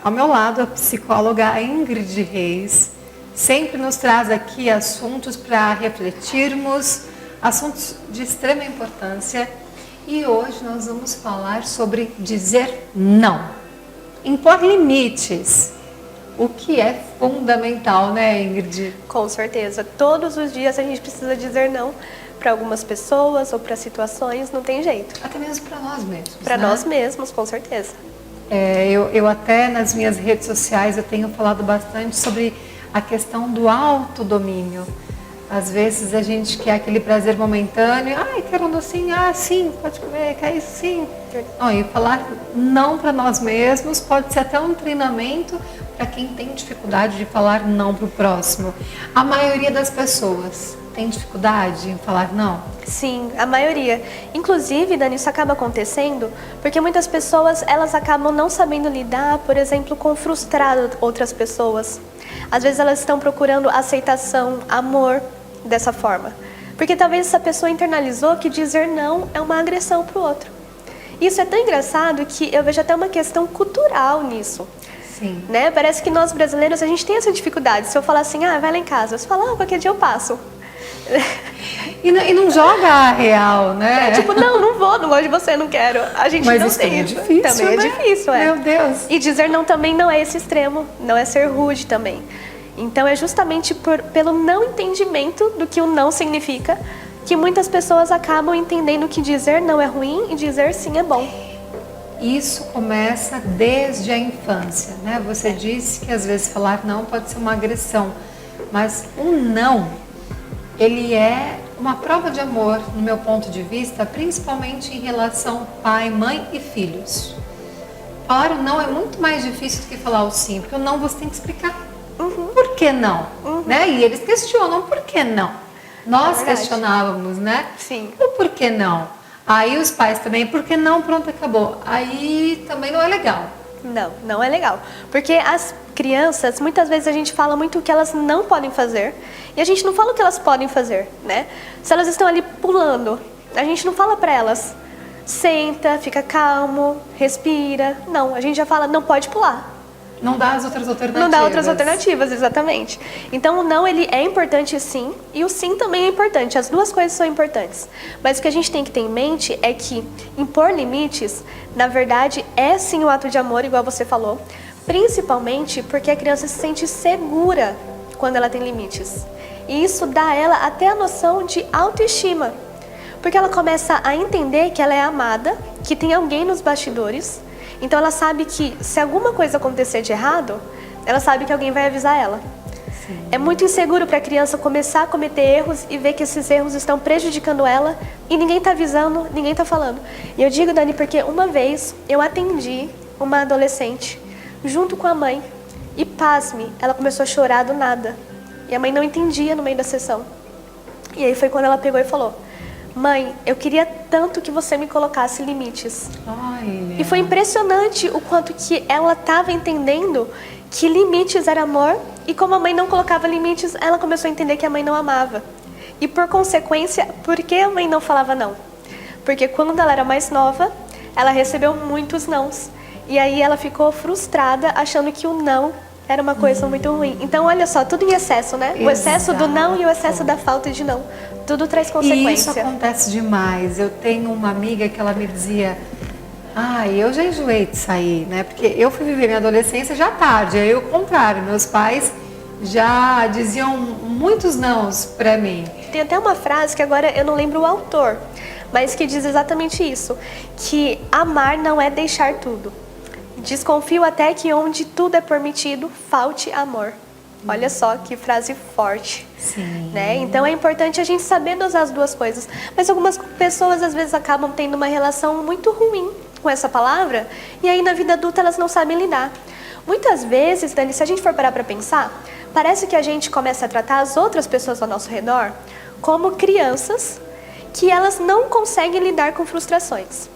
Ao meu lado, a psicóloga Ingrid Reis sempre nos traz aqui assuntos para refletirmos, assuntos de extrema importância. E hoje nós vamos falar sobre dizer não, impor limites, o que é fundamental, né, Ingrid? Com certeza. Todos os dias a gente precisa dizer não para algumas pessoas ou para situações, não tem jeito. Até mesmo para nós mesmos. Para né? nós mesmos, com certeza. Eu até nas minhas redes sociais eu tenho falado bastante sobre a questão do autodomínio. Às vezes a gente quer aquele prazer momentâneo, quero um docinho, sim, pode comer, quer isso sim. Não, e falar não para nós mesmos pode ser até um treinamento para quem tem dificuldade de falar não para o próximo. A maioria das pessoas tem dificuldade em falar não? Sim, a maioria. Inclusive, Dani, isso acaba acontecendo porque muitas pessoas, elas acabam não sabendo lidar, por exemplo, com frustrar outras pessoas. Às vezes elas estão procurando aceitação, amor dessa forma. Porque talvez essa pessoa internalizou que dizer não é uma agressão para o outro. Isso é tão engraçado que eu vejo até uma questão cultural nisso. Sim. Né? Parece que nós brasileiros, a gente tem essa dificuldade. Se eu falar assim, vai lá em casa, você fala, qualquer dia eu passo. E não joga a real, né? Não vou, não gosto de você, não quero. A gente Mas não isso tem. Também é difícil, também é difícil, Meu Deus. E dizer não também não é esse extremo, não é ser rude também. Então é justamente pelo não entendimento do que o não significa que muitas pessoas acabam entendendo que dizer não é ruim e dizer sim é bom. Isso começa desde a infância, né? Você disse que às vezes falar não pode ser uma agressão, mas um não, ele é uma prova de amor, no meu ponto de vista, principalmente em relação pai, mãe e filhos. Falar o não é muito mais difícil do que falar o sim, porque o não você tem que explicar. Por que não? Né? E eles questionam, por que não? Nós questionávamos, né? Sim. O por que não? Aí os pais também, por que não? Pronto, acabou. Aí também não é legal. Não é legal. Porque as crianças, muitas vezes a gente fala muito o que elas não podem fazer e a gente não fala o que elas podem fazer, né? Se elas estão ali pulando, a gente não fala para elas, senta, fica calmo, respira. Não, a gente já fala, não pode pular. Não dá as outras alternativas. Não dá outras alternativas, exatamente. Então o não, ele é importante sim, e o sim também é importante. As duas coisas são importantes. Mas o que a gente tem que ter em mente é que impor limites, na verdade, é sim um ato de amor, igual você falou. Principalmente porque a criança se sente segura quando ela tem limites. E isso dá a ela até a noção de autoestima. Porque ela começa a entender que ela é amada, que tem alguém nos bastidores. Então ela sabe que se alguma coisa acontecer de errado, ela sabe que alguém vai avisar ela. Sim. É muito inseguro para a criança começar a cometer erros e ver que esses erros estão prejudicando ela e ninguém está avisando, ninguém está falando. E eu digo, Dani, porque uma vez eu atendi uma adolescente junto com a mãe e, pasme, ela começou a chorar do nada. E a mãe não entendia no meio da sessão. E aí foi quando ela pegou e falou, mãe, eu queria tanto que você me colocasse limites. E foi impressionante o quanto que ela estava entendendo que limites era amor. E como a mãe não colocava limites, ela começou a entender que a mãe não amava. E por consequência, por que a mãe não falava não? Porque quando ela era mais nova, ela recebeu muitos nãos. E aí ela ficou frustrada, achando que o não era uma coisa muito ruim. Então, olha só, tudo em excesso, né? O excesso do não e o excesso da falta de não. Tudo traz consequência. E isso acontece demais. Eu tenho uma amiga que ela me dizia, eu já enjoei de sair, né? Porque eu fui viver minha adolescência já tarde. Aí o contrário, meus pais já diziam muitos nãos pra mim. Tem até uma frase que agora eu não lembro o autor, mas que diz exatamente isso. Que amar não é deixar tudo. Desconfio até que onde tudo é permitido, falte amor. Olha só que frase forte. Sim. Né? Então é importante a gente saber dosar as duas coisas. Mas algumas pessoas às vezes acabam tendo uma relação muito ruim com essa palavra e aí na vida adulta elas não sabem lidar. Muitas vezes, Dani, se a gente for parar para pensar, parece que a gente começa a tratar as outras pessoas ao nosso redor como crianças que elas não conseguem lidar com frustrações.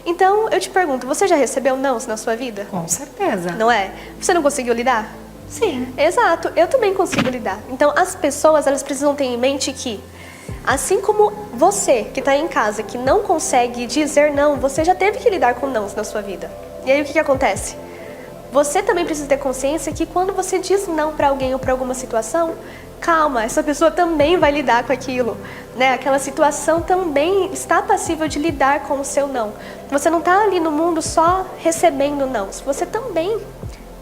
Então, eu te pergunto, você já recebeu nãos na sua vida? Com certeza. Não é? Você não conseguiu lidar? Sim. Exato, eu também consigo lidar. Então, as pessoas, elas precisam ter em mente que, assim como você, que está em casa, que não consegue dizer não, você já teve que lidar com nãos na sua vida. E aí, o que acontece? você também precisa ter consciência que quando você diz não para alguém ou para alguma situação, calma, essa pessoa também vai lidar com aquilo, né? Aquela situação também está passível de lidar com o seu não. Você não está ali no mundo só recebendo não, você também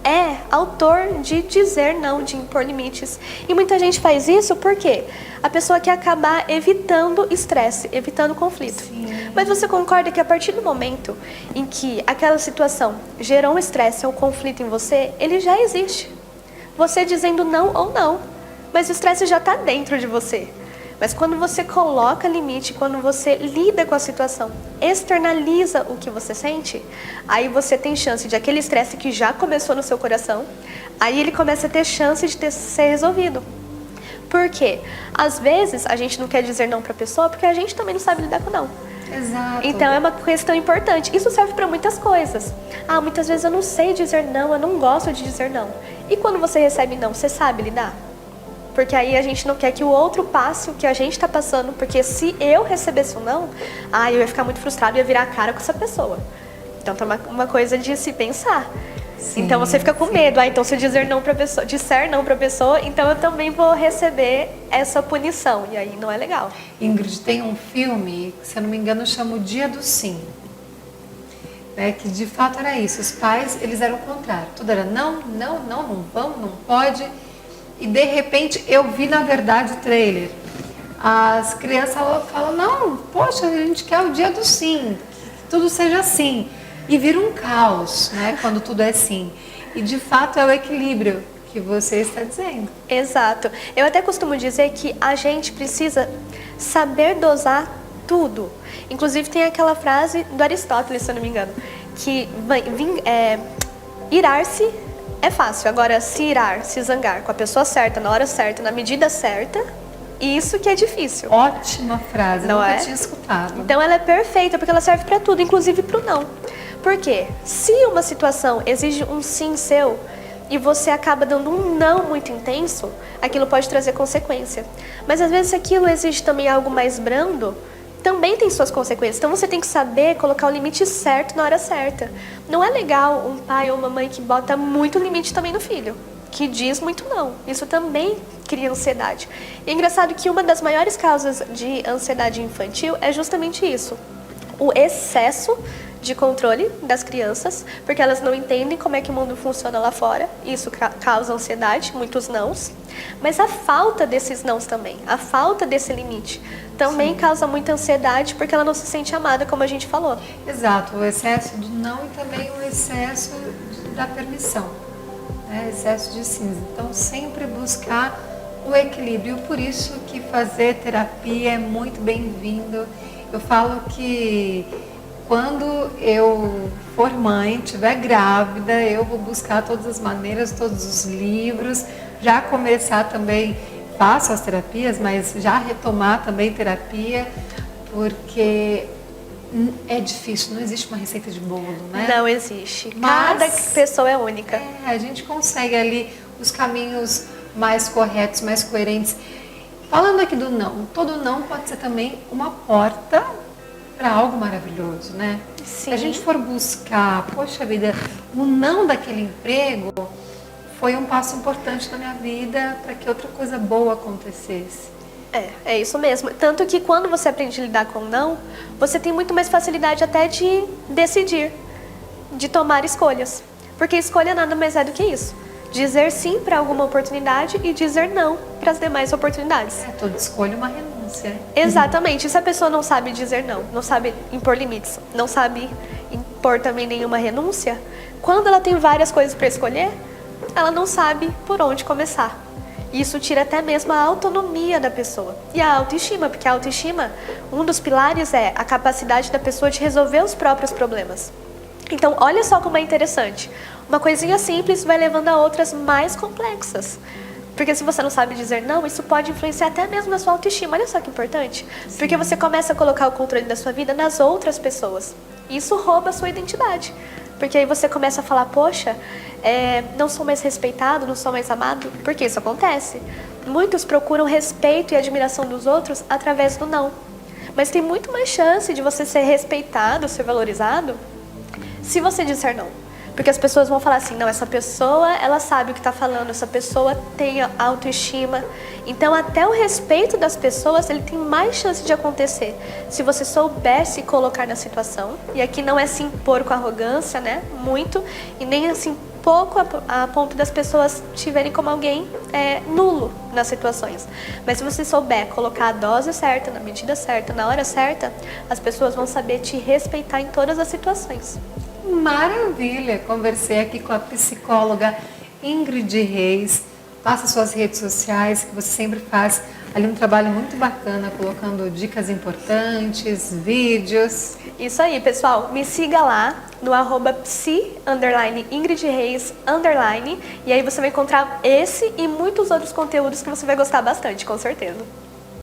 é autor de dizer não, de impor limites. E muita gente faz isso porque a pessoa quer acabar evitando estresse, evitando conflito. Sim. Mas você concorda que a partir do momento em que aquela situação gerou um estresse ou um conflito em você, ele já existe. Você dizendo não ou não, mas o estresse já está dentro de você. Mas quando você coloca limite, quando você lida com a situação, externaliza o que você sente, aí você tem chance de aquele estresse que já começou no seu coração, aí ele começa a ter chance de ser resolvido. Por quê? Às vezes a gente não quer dizer não para a pessoa porque a gente também não sabe lidar com não. Exato. Então é uma questão importante. Isso serve para muitas coisas. Muitas vezes eu não sei dizer não, eu não gosto de dizer não. E quando você recebe não, você sabe lidar? Porque aí a gente não quer que o outro passe o que a gente está passando, porque se eu recebesse um não, eu ia ficar muito frustrado e ia virar a cara com essa pessoa. Então tá uma coisa de se pensar. Sim, então você fica com medo. Então se eu disser não pra pessoa, então eu também vou receber essa punição. E aí não é legal. Ingrid, tem um filme, se eu não me engano, chama O Dia do Sim. Né, que de fato era isso. Os pais, eles eram o contrário. Tudo era não vamos, não pode. E de repente eu vi na verdade o trailer. As crianças falam, não, poxa, a gente quer o dia do sim, que tudo seja assim. E vira um caos, né, quando tudo é sim. E de fato é o equilíbrio que você está dizendo. Exato. Eu até costumo dizer que a gente precisa saber dosar tudo. Inclusive tem aquela frase do Aristóteles, se eu não me engano, que irar-se é fácil, agora se irar, se zangar com a pessoa certa, na hora certa, na medida certa, isso que é difícil. Ótima frase, não nunca tinha escutado. Então ela é perfeita, porque ela serve para tudo, inclusive para o não. Por quê? Se uma situação exige um sim seu e você acaba dando um não muito intenso, aquilo pode trazer consequência. Mas às vezes se aquilo exige também algo mais brando, também tem suas consequências. Então você tem que saber colocar o limite certo na hora certa. Não é legal um pai ou uma mãe que bota muito limite também no filho, que diz muito não. Isso também cria ansiedade. E é engraçado que uma das maiores causas de ansiedade infantil é justamente isso. O excesso de controle das crianças, porque elas não entendem como é que o mundo funciona lá fora. Isso causa ansiedade, muitos nãos. Mas a falta desses nãos também, a falta desse limite, também causa muita ansiedade, porque ela não se sente amada, como a gente falou. Exato, o excesso do não e também o excesso da permissão, né? Excesso de sim. Então, sempre buscar o equilíbrio. Por isso que fazer terapia é muito bem-vindo. Eu falo que quando eu for mãe, estiver grávida, eu vou buscar todas as maneiras, todos os livros, já começar também, faço as terapias, mas já retomar também terapia, porque é difícil, não existe uma receita de bolo, né? Não existe. Mas, cada pessoa é única. A gente consegue ali os caminhos mais corretos, mais coerentes. Falando aqui do não, todo não pode ser também uma porta para algo maravilhoso, né? Sim. Se a gente for buscar, poxa vida, o não daquele emprego foi um passo importante na minha vida para que outra coisa boa acontecesse. É isso mesmo. Tanto que quando você aprende a lidar com o não, você tem muito mais facilidade até de decidir, de tomar escolhas. Porque escolha nada mais é do que isso. Dizer sim para alguma oportunidade e dizer não para as demais oportunidades. Toda escolha é uma renúncia. Exatamente. E se a pessoa não sabe dizer não, não sabe impor limites, não sabe impor também nenhuma renúncia, quando ela tem várias coisas para escolher, ela não sabe por onde começar. Isso tira até mesmo a autonomia da pessoa. E a autoestima, porque a autoestima, um dos pilares é a capacidade da pessoa de resolver os próprios problemas. Então, olha só como é interessante. Uma coisinha simples vai levando a outras mais complexas. Porque se você não sabe dizer não, isso pode influenciar até mesmo na sua autoestima. Olha só que importante. Sim. Porque você começa a colocar o controle da sua vida nas outras pessoas. Isso rouba a sua identidade. Porque aí você começa a falar, poxa, não sou mais respeitado, não sou mais amado. Porque isso acontece. Muitos procuram respeito e admiração dos outros através do não. Mas tem muito mais chance de você ser respeitado, ser valorizado, se você disser não. Porque as pessoas vão falar assim, não, essa pessoa, ela sabe o que está falando, essa pessoa tem autoestima. Então, até o respeito das pessoas, ele tem mais chance de acontecer se você souber se colocar na situação. E aqui não é se impor com arrogância, né? Muito. E nem assim, pouco a ponto das pessoas te verem como alguém nulo nas situações. Mas se você souber colocar a dose certa, na medida certa, na hora certa, as pessoas vão saber te respeitar em todas as situações. Maravilha! Conversei aqui com a psicóloga Ingrid Reis. Passa suas redes sociais, que você sempre faz ali um trabalho muito bacana, colocando dicas importantes, vídeos. Isso aí, pessoal. Me siga lá no @psi_Ingrid Reis_. E aí você vai encontrar esse e muitos outros conteúdos que você vai gostar bastante, com certeza.